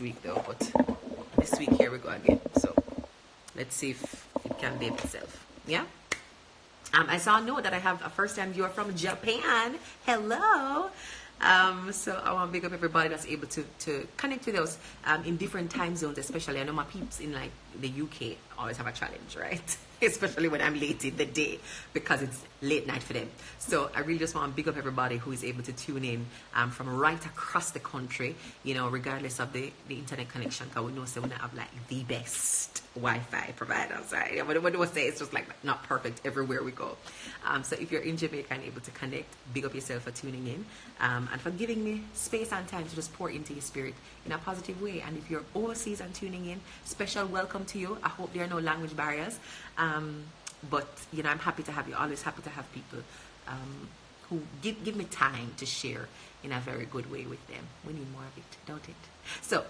week though, but this week here we go again. So let's see if it can behave itself. Yeah. I saw a note that I have a first-time viewer from Japan. Hello. So I want to big up everybody that's able to connect with us in different time zones, especially. I know my peeps in like the UK always have a challenge, right? Especially when I'm late in the day because it's late night for them. So I really just want to big up everybody who is able to tune in from right across the country, you know, regardless of the internet connection, because we know so we don't have like the best Wi-Fi providers, right? What do I say? It's just like not perfect everywhere we go. So if you're in Jamaica and able to connect, big up yourself for tuning in and for giving me space and time to just pour into your spirit in a positive way. And if you're overseas and tuning in, special welcome to you. I hope there are no language barriers. But you know, I'm happy to have you. Always happy to have people who give me time to share in a very good way with them. We need more of it, don't it? So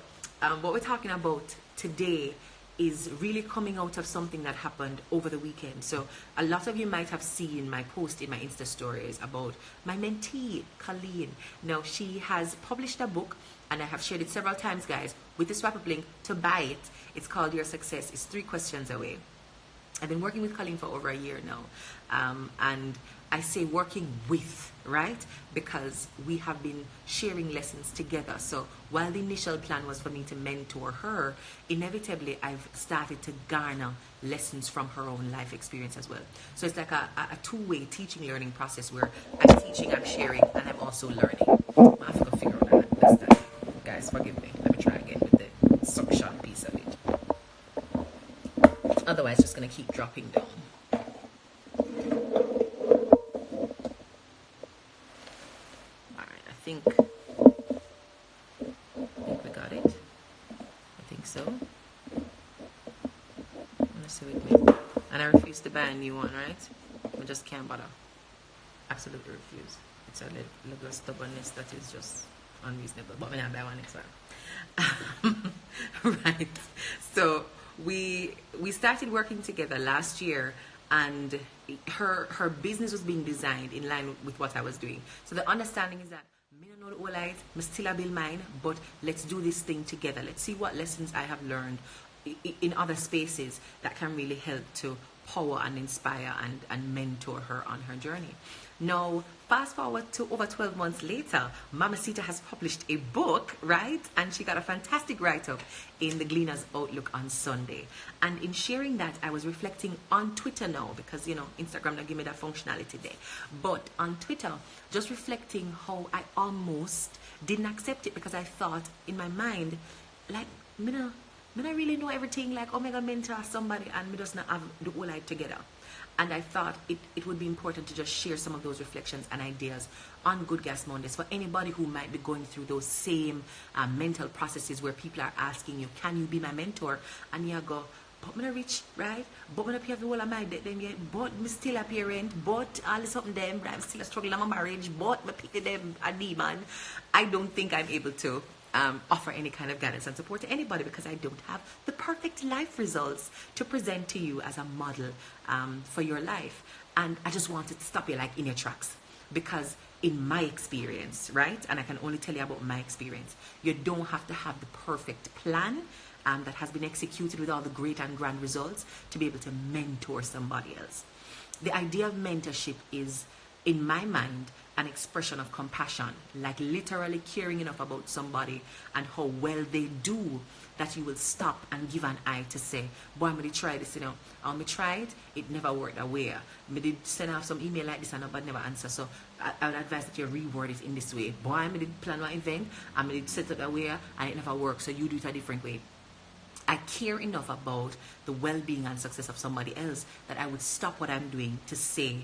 what we're talking about today is really coming out of something that happened over the weekend. So a lot of you might have seen my post in my Insta stories about my mentee, Colleen. Now, she has published a book, and I have shared it several times, guys, with the swap up link to buy it. It's called Your Success is 3 Questions Away. I've been working with Colleen for over a year now. And I say working with, right? Because we have been sharing lessons together. So while the initial plan was for me to mentor her, inevitably I've started to garner lessons from her own life experience as well. So it's like a two-way teaching learning process where I'm teaching, I'm sharing, and I'm also learning. I have to figure out that next time. Guys, forgive me. Let me try again with the suction piece of it. Otherwise, it's just going to keep dropping down. Alright, I think we got it. I think so. Let's see with me. And I refuse to buy a new one, right? I just can't bother. Absolutely refuse. It's a little stubbornness that is just unreasonable. But I'm not buy one next time. Right. So we started working together last year, and her business was being designed in line with what I was doing. So the understanding is that me don't know the whole life, me still a build mine, but let's do this thing together. Let's see what lessons I have learned in other spaces that can really help to power and inspire and mentor her on her journey. Now, fast forward to over 12 months later, Mamacita has published a book, right? And she got a fantastic write-up in the Gleaner's Outlook on Sunday. And in sharing that, I was reflecting on Twitter now, because, you know, Instagram don't give me that functionality there. But on Twitter, just reflecting how I almost didn't accept it, because I thought in my mind, like, me not really know everything, like, oh, me gonna mentor somebody and me just not have the whole life together. And I thought it would be important to just share some of those reflections and ideas on Good Gas Mondays for anybody who might be going through those same mental processes where people are asking you, can you be my mentor? And you go, but I'm not rich, right? But I'm not pay the whole of my debt them yet. But I'm still a parent. But all this something them, I'm still a struggle in my marriage. But I pick them a demon. I don't think I'm able to offer any kind of guidance and support to anybody, because I don't have the perfect life results to present to you as a model for your life. And I just wanted to stop you like in your tracks, because in my experience, right, and I can only tell you about my experience, you don't have to have the perfect plan that has been executed with all the great and grand results to be able to mentor somebody else. The idea of mentorship is, in my mind, an expression of compassion, like literally caring enough about somebody and how well they do that you will stop and give an eye to say, boy, I'm going to try this, you know. Me try it never worked away. Me did send off some email like this and but never answer. So I would advise that you reword it in this way. Boy, I did plan my event, I did set it away and it never worked, so you do it a different way. I care enough about the well-being and success of somebody else that I would stop what I'm doing to say,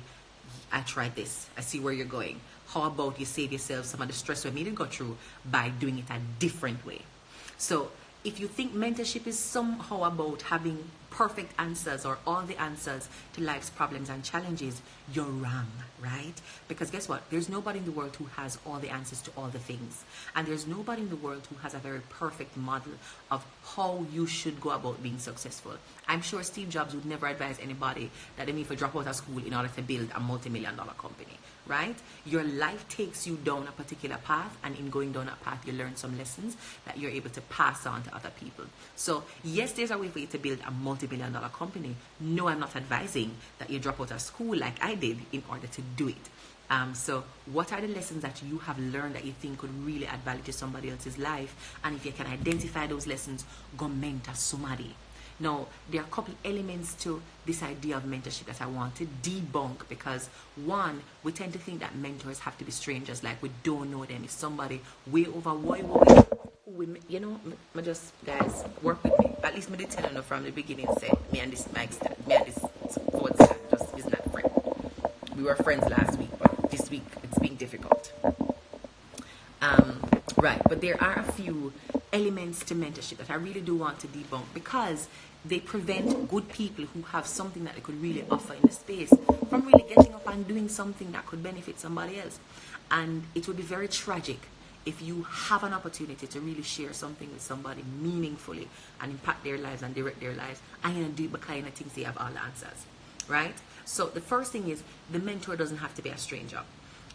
I tried this, I see where you're going. How about you save yourself some of the stress we need to go through by doing it a different way? So if you think mentorship is somehow about having perfect answers or all the answers to life's problems and challenges, you're wrong, right? Because guess what? There's nobody in the world who has all the answers to all the things. And there's nobody in the world who has a very perfect model of how you should go about being successful. I'm sure Steve Jobs would never advise anybody that they need to drop out of school in order to build a multi-million-dollar company, right? Your life takes you down a particular path, and in going down that path, you learn some lessons that you're able to pass on to other people. So yes, there's a way for you to build a multi-million-dollar company. No, I'm not advising that you drop out of school like I did in order to do it. So what are the lessons that you have learned that you think could really add value to somebody else's life? And if you can identify those lessons, go mentor somebody. Now, there are a couple elements to this idea of mentorship that I want to debunk, because one, we tend to think that mentors have to be strangers, like we don't know them. It's somebody way over you know, just guys, work with me. At least me did tell you from the beginning, say me and this Mike stand, me and this forward stand just is not friend. We were friends last week, but this week it's being difficult. Right, but there are a few elements to mentorship that I really do want to debunk, because they prevent good people who have something that they could really offer in the space from really getting up and doing something that could benefit somebody else. And it would be very tragic if you have an opportunity to really share something with somebody meaningfully and impact their lives and direct their lives, and you do it because you think they have all the answers, right? So the first thing is, the mentor doesn't have to be a stranger.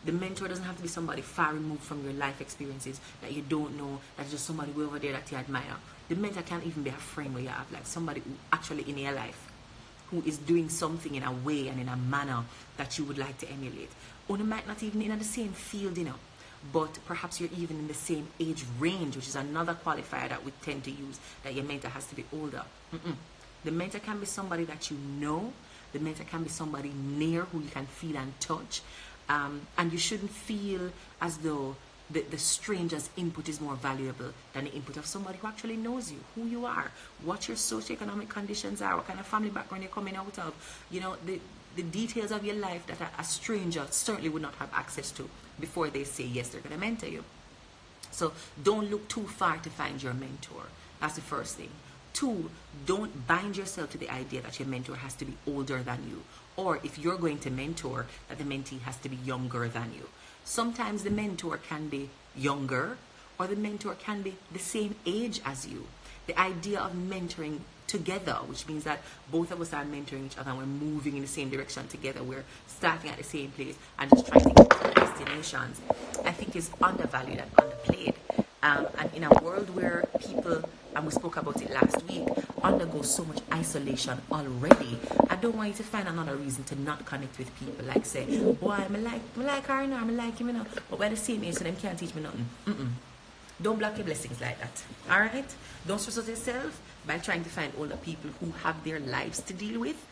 The mentor doesn't have to be somebody far removed from your life experiences that you don't know, that's just somebody way over there that you admire. The mentor can't even be a friend where you have like somebody who actually in your life who is doing something in a way and in a manner that you would like to emulate. Or they might not even in the same field, you know, but perhaps you're even in the same age range, which is another qualifier that we tend to use, that your mentor has to be older. The mentor can be somebody that you know. The mentor can be somebody near who you can feel and touch. And you shouldn't feel as though the stranger's input is more valuable than the input of somebody who actually knows you, who you are, what your socioeconomic conditions are, what kind of family background you're coming out of, you know, the details of your life that a stranger certainly would not have access to before they say yes, they're going to mentor you. So don't look too far to find your mentor. That's the first thing. Two, don't bind yourself to the idea that your mentor has to be older than you, or if you're going to mentor, that the mentee has to be younger than you. Sometimes the mentor can be younger, or the mentor can be the same age as you. The idea of mentoring together, which means that both of us are mentoring each other and we're moving in the same direction together, we're starting at the same place and just trying to get to destinations, I think is undervalued and underplayed. And in a world where people, and we spoke about it last week, undergo so much isolation already, I don't want you to find another reason to not connect with people. Like say, boy, I like her now, I like him, you know, but we're the same age, so them can't teach me nothing. Don't block your blessings like that. All right? Don't stress out yourself by trying to find older people who have their lives to deal with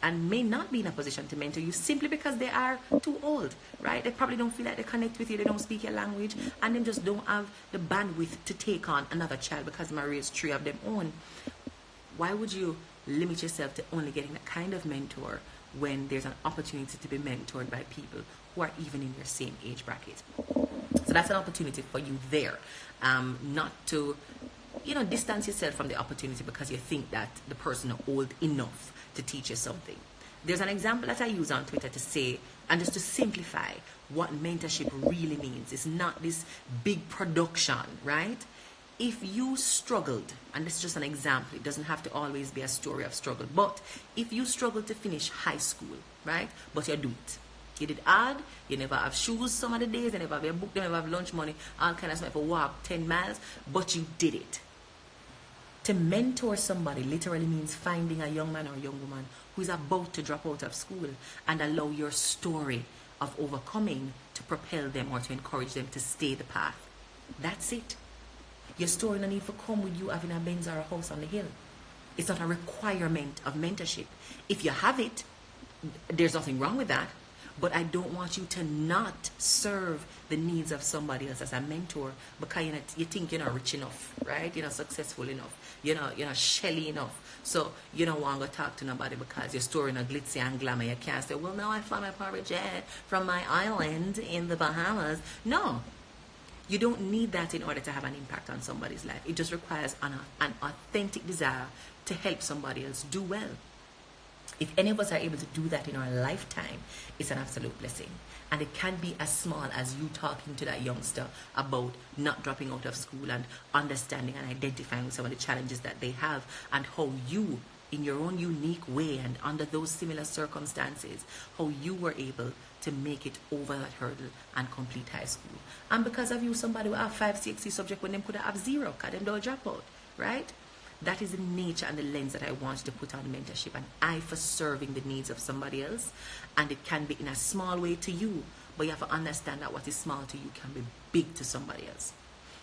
and may not be in a position to mentor you simply because they are too old, right? They probably don't feel like they connect with you, they don't speak your language, and they just don't have the bandwidth to take on another child because they raised 3 of their own. Why would you limit yourself to only getting that kind of mentor when there's an opportunity to be mentored by people who are even in your same age bracket? So that's an opportunity for you there. Not to, you know, distance yourself from the opportunity because you think that the person is old enough to teach you something. There's an example that I use on Twitter to say, and just to simplify what mentorship really means. It's not this big production, right? If you struggled, and this is just an example, it doesn't have to always be a story of struggle, but if you struggled to finish high school, right, but you do it, you did hard, you never have shoes some of the days, you never have your book, you never have lunch money, all kind of stuff, for walk 10 miles, but you did it. To mentor somebody literally means finding a young man or a young woman who is about to drop out of school and allow your story of overcoming to propel them or to encourage them to stay the path. That's it. Your story no need to come with you having a Benz or a house on the hill. It's not a requirement of mentorship. If you have it, there's nothing wrong with that. But I don't want you to not serve the needs of somebody else as a mentor because you think you're not rich enough, right? You're not successful enough. You're not shelly enough. So you don't want to go talk to nobody because your story not glitzy and glamour. You can't say, well, now I fly my private jet from my island in the Bahamas. No. You don't need that in order to have an impact on somebody's life. It just requires an authentic desire to help somebody else do well. If any of us are able to do that in our lifetime, it's an absolute blessing. And it can be as small as you talking to that youngster about not dropping out of school and understanding and identifying some of the challenges that they have, and how you, in your own unique way and under those similar circumstances, how you were able to make it over that hurdle and complete high school. And because of you, somebody will have 5, 6 subject when them could have 0, because them don't drop out, right? That is the nature and the lens that I want to put on mentorship, and eye for serving the needs of somebody else. And it can be in a small way to you, but you have to understand that what is small to you can be big to somebody else.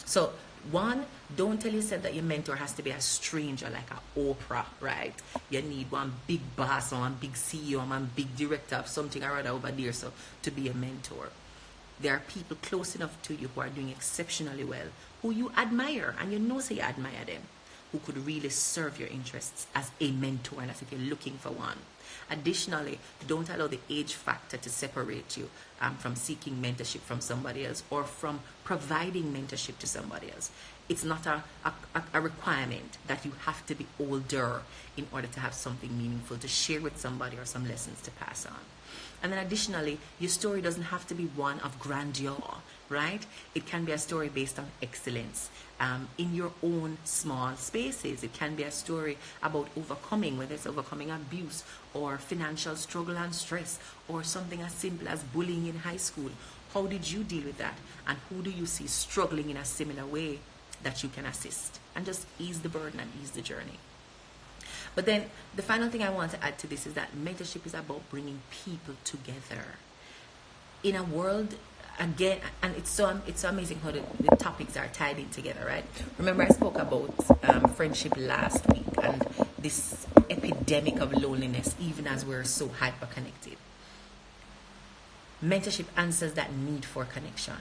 So, one, don't tell yourself that your mentor has to be a stranger like a Oprah, right? You need one big boss or one big CEO or one big director of something or other over there so to be a mentor. There are people close enough to you who are doing exceptionally well, who you admire, and you know so you admire them, who could really serve your interests as a mentor, and as if you're looking for one. Additionally, don't allow the age factor to separate you from seeking mentorship from somebody else or from providing mentorship to somebody else. It's not a requirement that you have to be older in order to have something meaningful to share with somebody or some lessons to pass on. And then additionally, your story doesn't have to be one of grandeur, right? It can be a story based on excellence in your own small spaces. It can be a story about overcoming, whether it's overcoming abuse or financial struggle and stress, or something as simple as bullying in high school. How did you deal with that? And who do you see struggling in a similar way that you can assist? And just ease the burden and ease the journey. But then the final thing I want to add to this is that mentorship is about bringing people together in a world, again, and it's so amazing how the topics are tied in together, right? Remember I spoke about friendship last week and this epidemic of loneliness, even as we're so hyper connected. Mentorship answers that need for connection.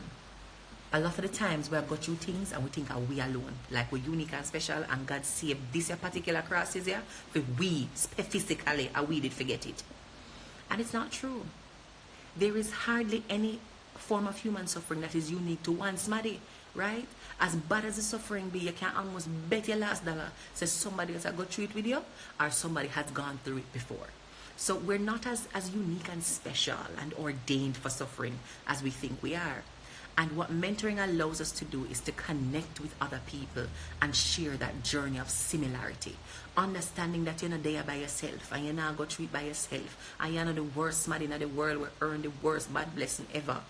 A lot of the times we have got through things and we think are we alone, like we're unique and special, and God saved this particular crisis here for we physically, and we did forget it. And it's not true. There is hardly any form of human suffering that is unique to one somebody, right? As bad as the suffering be, you can almost bet your last dollar so somebody else has got through it with you, or somebody has gone through it before. So we're not as unique and special and ordained for suffering as we think we are. And what mentoring allows us to do is to connect with other people and share that journey of similarity. Understanding that you're not there by yourself, and you're not going through it by yourself, and you're not the worst man in the world will earn the worst bad blessing ever,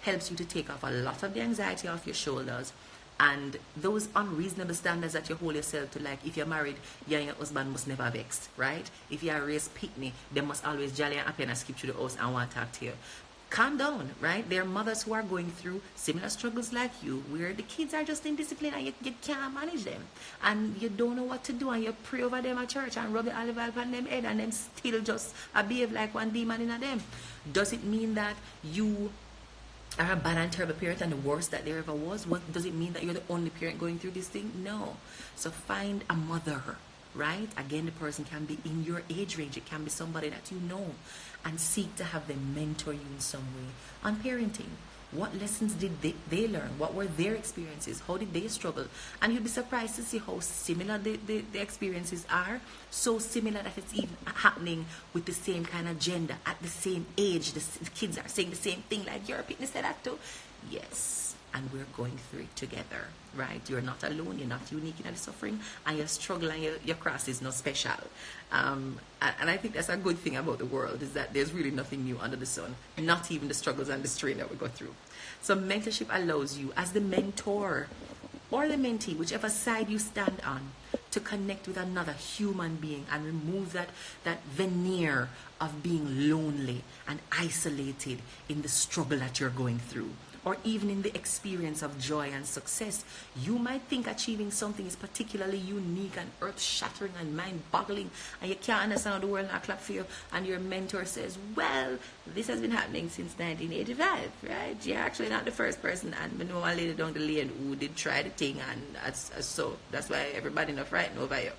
helps you to take off a lot of the anxiety off your shoulders. And those unreasonable standards that you hold yourself to, like if you're married, you and your husband must never vex, right? If you're raised pitney, they must always jolly and happy and skip through the house and want to talk to you. Calm down, right? There are mothers who are going through similar struggles like you, where the kids are just indisciplined and you can't manage them. And you don't know what to do, and you pray over them at church and rub the olive oil on them head, and them still just behave like one demon in them. Does it mean that you are a bad and terrible parent and the worst that there ever was? What does it mean that you're the only parent going through this thing? No. So find a mother, right? Again, the person can be in your age range. It can be somebody that you know, and seek to have them mentor you in some way on parenting. What lessons did they learn? What were their experiences? How did they struggle? And you'll be surprised to see how similar the experiences are. So similar that it's even happening with the same kind of gender at the same age. The kids are saying the same thing, like your fitness said that too. Yes. And we're going through it together, right? You're not alone. You're not unique in the suffering, and your struggle and your cross is not special. And I think that's a good thing about the world, is that there's really nothing new under the sun, not even the struggles and the strain that we go through. So mentorship allows you, as the mentor or the mentee, whichever side you stand on, to connect with another human being and remove that veneer of being lonely and isolated in the struggle that you're going through, or even in the experience of joy and success. You might think achieving something is particularly unique and earth-shattering and mind-boggling, and you can't understand how the world not clap for you, and your mentor says, well, this has been happening since 1985, right? You're actually not the first person, and we know a lady down the lane who did try the thing, and so that's why everybody not frightened over you.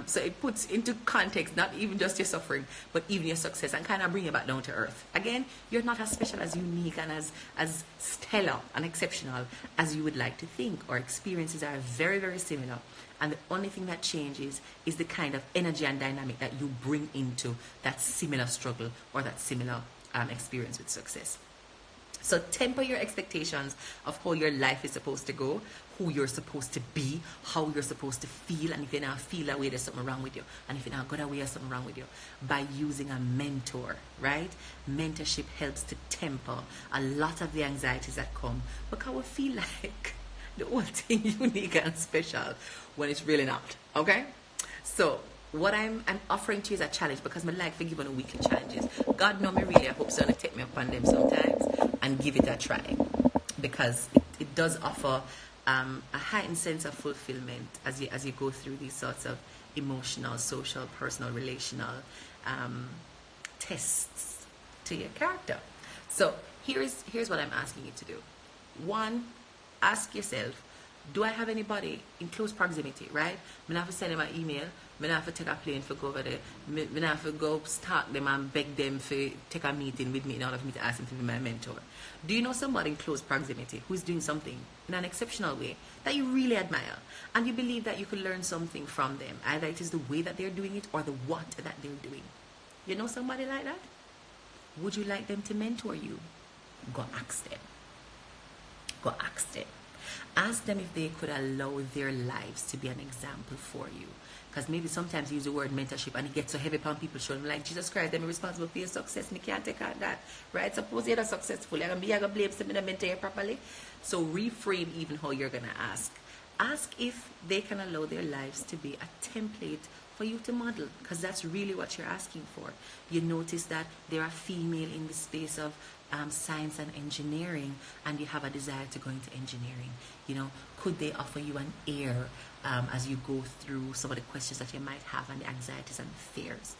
So it puts into context not even just your suffering, but even your success, and kind of bring you back down to earth. Again, you're not as special, as unique, and as stellar and exceptional as you would like to think. Our experiences are very, very similar. And the only thing that changes is the kind of energy and dynamic that you bring into that similar struggle or that similar experience with success. So temper your expectations of how your life is supposed to go, who you're supposed to be, how you're supposed to feel, and if you not feel that way, there's something wrong with you. And if you not go that way, there's something wrong with you. By using a mentor, right? Mentorship helps to temper a lot of the anxieties that come, because we feel like the whole thing unique and special when it's really not, okay? So what I'm offering to you is a challenge, because I like to give on weekly challenges. God know me really, I hope so, and take me up on them sometimes and give it a try, because it does offer a heightened sense of fulfillment as you go through these sorts of emotional, social, personal, relational tests to your character. So here's what I'm asking you to do. One, ask yourself, do I have anybody in close proximity, right? I have to send them an email. I have to take a plane for go over there. I have to go stalk them and beg them to take a meeting with me in order for me to ask them to be my mentor. Do you know somebody in close proximity who is doing something in an exceptional way that you really admire, and you believe that you could learn something from them? Either it is the way that they're doing it or the what that they're doing. You know somebody like that? Would you like them to mentor you? Go ask them. Go ask them. Ask them if they could allow their lives to be an example for you. Because maybe sometimes you use the word mentorship and it gets so heavy upon people showing like, Jesus Christ, they're responsible for your success. Me can't take out that. Right? Suppose you're not successful. You're going to blame somebody to mentor you properly. So reframe even how you're going to ask. Ask if they can allow their lives to be a template for you to model, because that's really what you're asking for. You notice that there are female in the space of science and engineering, and you have a desire to go into engineering. You know, could they offer you an ear as you go through some of the questions that you might have and the anxieties and fears?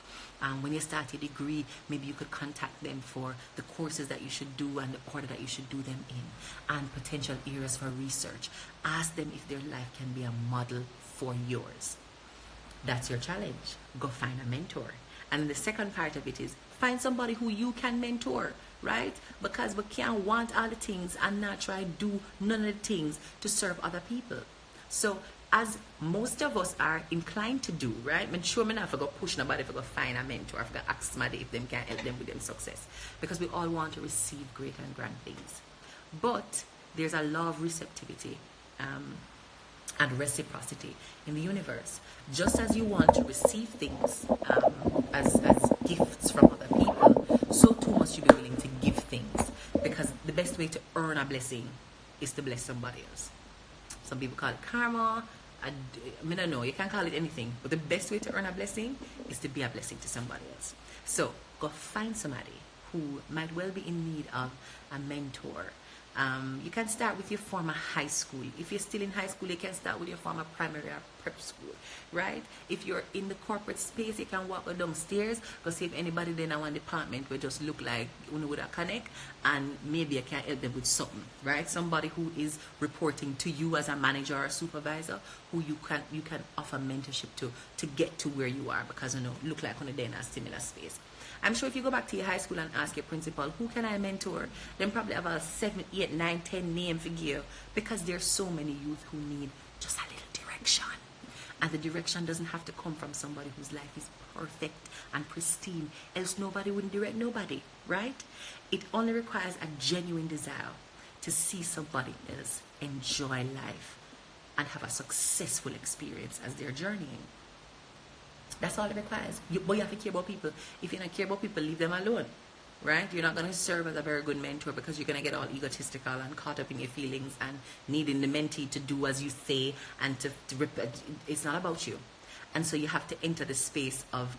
When you start your degree, maybe you could contact them for the courses that you should do and the order that you should do them in, and potential areas for research. Ask them if their life can be a model for yours. That's your challenge. Go find a mentor. And the second part of it is find somebody who you can mentor, right? Because we can't want all the things and not try to do none of the things to serve other people. So as most of us are inclined to do, right? I'm sure I'm not going to push nobody if I go find a mentor, if I go ask somebody if they can help them with their success. Because we all want to receive great and grand things. But there's a law of receptivity and reciprocity in the universe. Just as you want to receive things as gifts from other people, so too must you be willing to give things. Because the best way to earn a blessing is to bless somebody else. Some people call it karma. I don't know, you can call it anything. But the best way to earn a blessing is to be a blessing to somebody else. So go find somebody who might well be in need of a mentor. You can start with your former high school. If you're still in high school, you can start with your former primary or prep school, right? If you're in the corporate space, you can walk downstairs, go see if anybody there in one department will just look like you would connect, and maybe you can help them with something, right? Somebody who is reporting to you as a manager or supervisor, who you can offer mentorship to get to where you are, because look like on in a similar space. I'm sure if you go back to your high school and ask your principal, who can I mentor? Then probably have a 7, 8, 9, 10 name for you, because there's so many youth who need just a little direction. And the direction doesn't have to come from somebody whose life is perfect and pristine, else nobody wouldn't direct nobody, right? It only requires a genuine desire to see somebody else enjoy life and have a successful experience as they're journeying. That's all it requires. But you have to care about people. If you don't care about people, leave them alone, right? You're not going to serve as a very good mentor, because you're going to get all egotistical and caught up in your feelings and needing the mentee to do as you say and to it's not about you. And so you have to enter the space of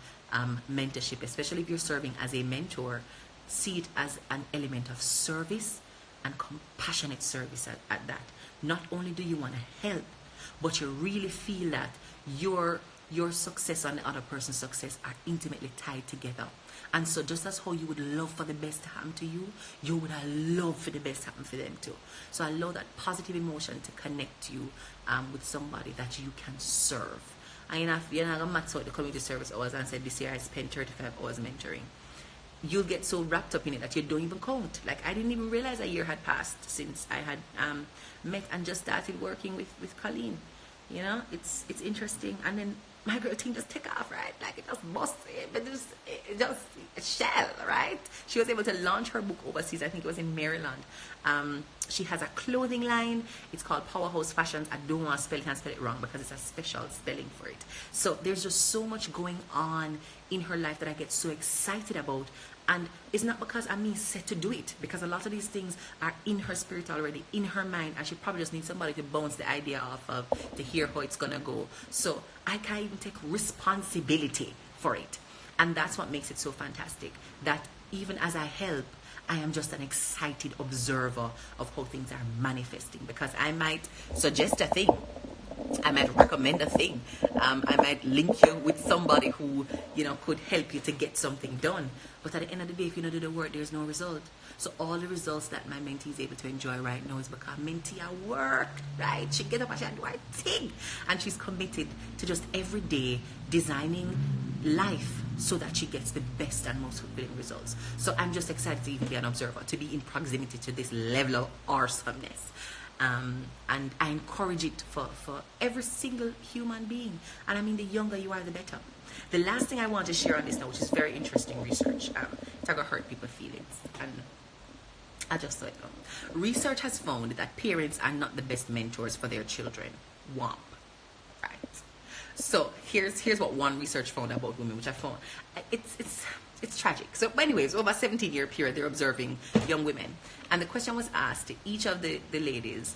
mentorship, especially if you're serving as a mentor. See it as an element of service and compassionate service at that. Not only do you want to help, but you really feel that your success and the other person's success are intimately tied together. And so just as how you would love for the best to happen to you, you would love for the best to happen for them too. So allow that positive emotion to connect you with somebody that you can serve. and you're not going to max out the community service hours and say, this year I spent 35 hours mentoring. You'll get so wrapped up in it that you don't even count. Like, I didn't even realize a year had passed since I had met and just started working with Colleen. You know, it's interesting. And then my girl team just take off, right? Like, it just busts it, but it just a shell, right? She was able to launch her book overseas. I think it was in Maryland. She has a clothing line. It's called Powerhouse Fashions. I don't want to spell it and spell it wrong because it's a special spelling for it. So there's just so much going on in her life that I get so excited about. And it's not because I'm set to do it, because a lot of these things are in her spirit already, in her mind, and she probably just needs somebody to bounce the idea off of, to hear how it's gonna go. So I can't even take responsibility for it. And that's what makes it so fantastic, that even as I help, I am just an excited observer of how things are manifesting, because I might suggest a thing, I might recommend a thing, I might link you with somebody who, you know, could help you to get something done. But at the end of the day, if you don't do the work, there's no result. So all the results that my mentee is able to enjoy right now is because mentee at work, right? She get up and she do her thing, and she's committed to just every day designing life so that she gets the best and most fulfilling results. So I'm just excited to even be an observer, to be in proximity to this level of awesomeness. And I encourage it for every single human being. And I mean, the younger you are, the better. The last thing I want to share on this now, which is very interesting research, it's going to hurt people's feelings, and I just thought, research has found that parents are not the best mentors for their children. Womp. Right. So here's what one research found about women, which I found, it's tragic. So anyways, over a 17-year period, they're observing young women. And the question was asked to each of the ladies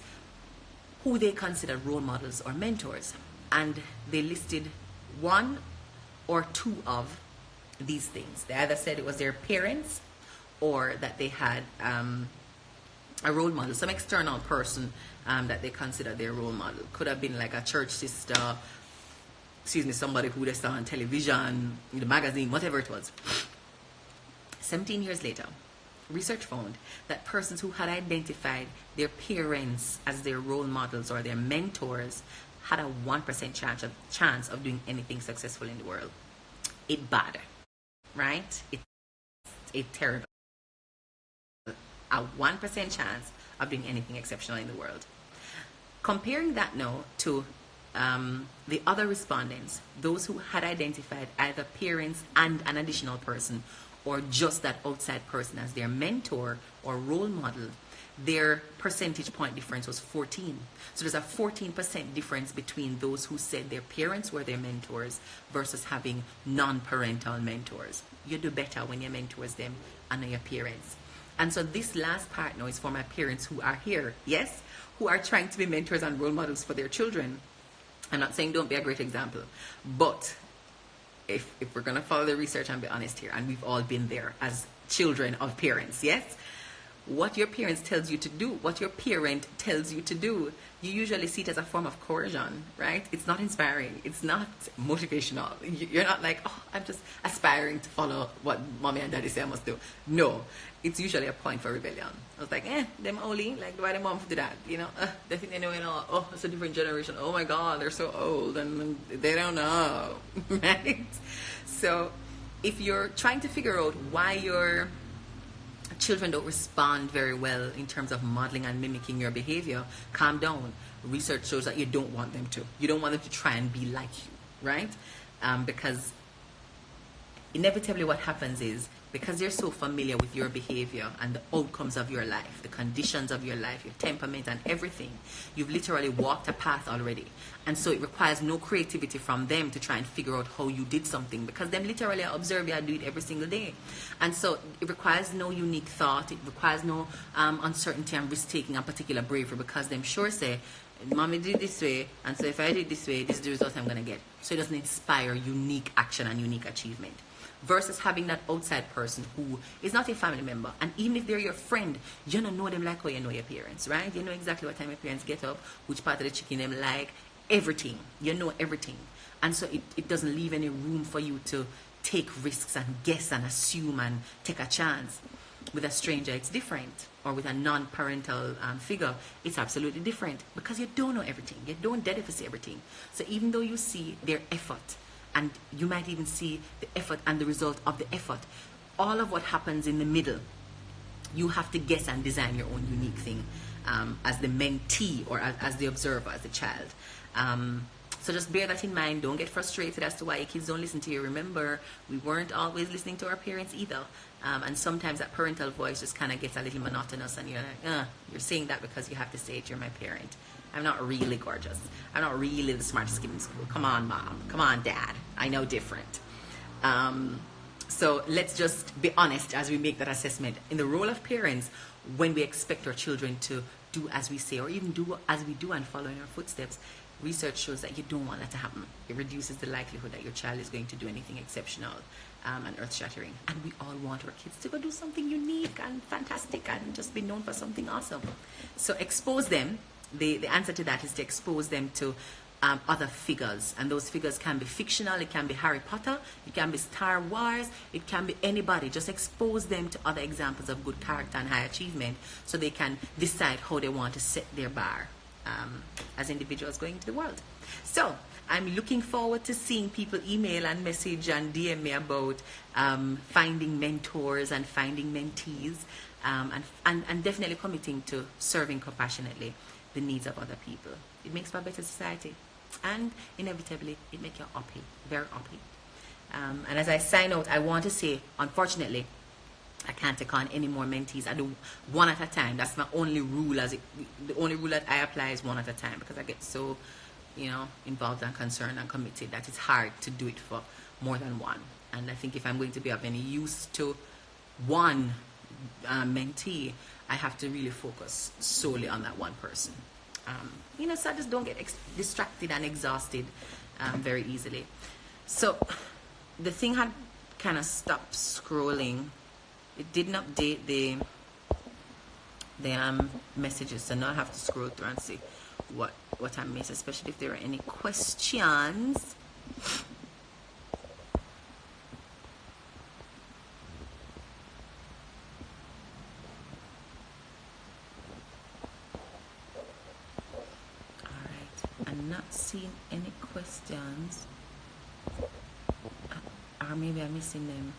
who they consider role models or mentors. And they listed one or two of these things. They either said it was their parents, or that they had a role model, some external person that they consider their role model. Could have been like a church sister, somebody who they saw on television, in the magazine, whatever it was. 17 years later, research found that persons who had identified their parents as their role models or their mentors had a 1% chance of doing anything successful in the world. It's bad, right? It's terrible. A 1% chance of doing anything exceptional in the world. Comparing that now to the other respondents, those who had identified either parents and an additional person, or just that outside person as their mentor or role model, their percentage point difference was 14. So there's a 14% difference between those who said their parents were their mentors versus having non-parental mentors. You do better when your mentors them and your parents. And so this last part now is for my parents who are here, yes, who are trying to be mentors and role models for their children. I'm not saying don't be a great example, but if we're going to follow the research and be honest here, and we've all been there as children of parents, yes? What your parents tells you to do, what your parent tells you to do, you usually see it as a form of coercion, right? It's not inspiring. It's not motivational. You're not like, oh, I'm just aspiring to follow what mommy and daddy say I must do. No, it's usually a point for rebellion. I was like, them only, like, why the mom do that? You know, they think they know it all. Oh, it's a different generation. Oh my God, they're so old and they don't know, right? So if you're trying to figure out why your children don't respond very well in terms of modeling and mimicking your behavior, calm down. Research shows that you don't want them to. You don't want them to try and be like you, right? Because inevitably what happens is, because they're so familiar with your behavior and the outcomes of your life, the conditions of your life, your temperament and everything, you've literally walked a path already. And so it requires no creativity from them to try and figure out how you did something, because them literally observe you and do it every single day. And so it requires no unique thought. It requires no uncertainty and risk-taking and particular bravery, because them sure say, mommy did it this way, and so if I did it this way, this is the result I'm going to get. So it doesn't inspire unique action and unique achievement. Versus having that outside person who is not a family member, and even if they're your friend, you don't know them like how you know your parents, right? You know exactly what time your parents get up, which part of the chicken them like, everything. You know everything. And so it doesn't leave any room for you to take risks and guess and assume and take a chance. With a stranger, it's different. Or with a non-parental figure, it's absolutely different because you don't know everything. You don't see everything. So even though you see their effort, and you might even see the effort and the result of the effort, all of what happens in the middle, you have to guess and design your own unique thing as the mentee or as the observer, as the child. So just bear that in mind. Don't get frustrated as to why your kids don't listen to you. Remember, we weren't always listening to our parents either. And sometimes that parental voice just kind of gets a little monotonous, and you're like, you're saying that because you have to say it. You're my parent. I'm not really gorgeous. I'm not really the smartest kid in school. Come on, Mom. Come on, Dad. I know different. So let's just be honest as we make that assessment. In the role of parents, when we expect our children to do as we say, or even do as we do and follow in our footsteps, research shows that you don't want that to happen. It reduces the likelihood that your child is going to do anything exceptional and earth-shattering. And we all want our kids to go do something unique and fantastic and just be known for something awesome. So expose them. The answer to that is to expose them to other figures, and those figures can be fictional. It can be Harry Potter, it can be Star Wars, it can be anybody. Just expose them to other examples of good character and high achievement so they can decide how they want to set their bar as individuals going into the world. So I'm looking forward to seeing people email and message and DM me about finding mentors and finding mentees, and definitely committing to serving compassionately the needs of other people. It makes for a better society, and inevitably it makes you happy, very happy. And as I sign out, I want to say, unfortunately, I can't take on any more mentees. I do one at a time. That's my only rule. The only rule that I apply is one at a time, because I get so, involved and concerned and committed that it's hard to do it for more than one. And I think if I'm going to be of any use to one mentee, I have to really focus solely on that one person. So I just don't get distracted and exhausted very easily. So the thing had kind of stopped scrolling. It didn't update the messages, so now I have to scroll through and see what I missed, especially if there are any questions. I'm not seeing any questions, or maybe I'm missing them.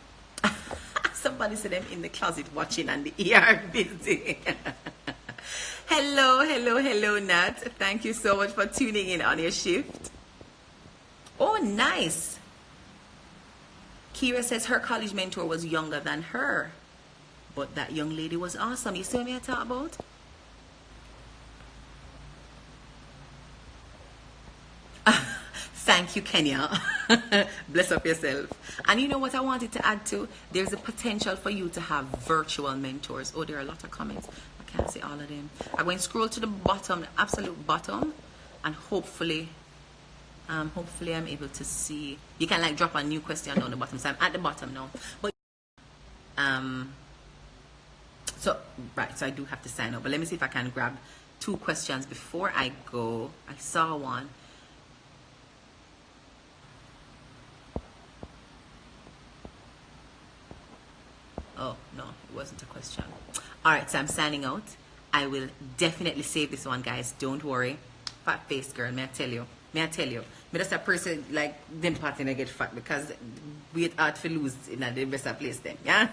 Somebody said I'm in the closet watching and the ER busy. Hello, Nat. Thank you so much for tuning in on your shift. Oh, nice. Kira says her college mentor was younger than her, but that young lady was awesome. You see what I talk about? Thank you, Kenya. Bless up yourself. And you know what I wanted to add to? There's a potential for you to have virtual mentors. Oh, there are a lot of comments. I can't see all of them. I'm going to scroll to the bottom, the absolute bottom, and hopefully I'm able to see. You can like drop a new question down the bottom. So I'm at the bottom now. But so I do have to sign up. But let me see if I can grab 2 questions before I go. I saw one. Oh, no, it wasn't a question. All right, so I'm signing out. I will definitely save this one, guys. Don't worry. Fat face girl, may I tell you. Me just a person like them party and get fat because we hard to lose in the best place then. Yeah?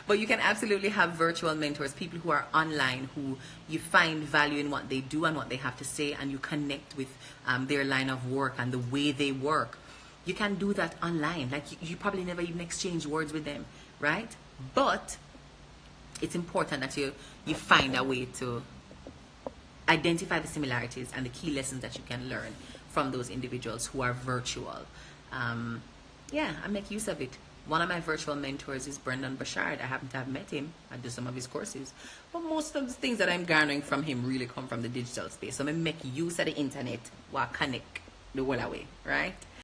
But you can absolutely have virtual mentors, people who are online, who you find value in what they do and what they have to say, and you connect with their line of work and the way they work. You can do that online. Like you probably never even exchange words with them, right? But it's important that you find a way to identify the similarities and the key lessons that you can learn from those individuals who are virtual. And make use of it. One of my virtual mentors is Brendan Bashard. I happen to have met him. I do some of his courses. But most of the things that I'm garnering from him really come from the digital space. So I make use of the internet while connect the whole way, right?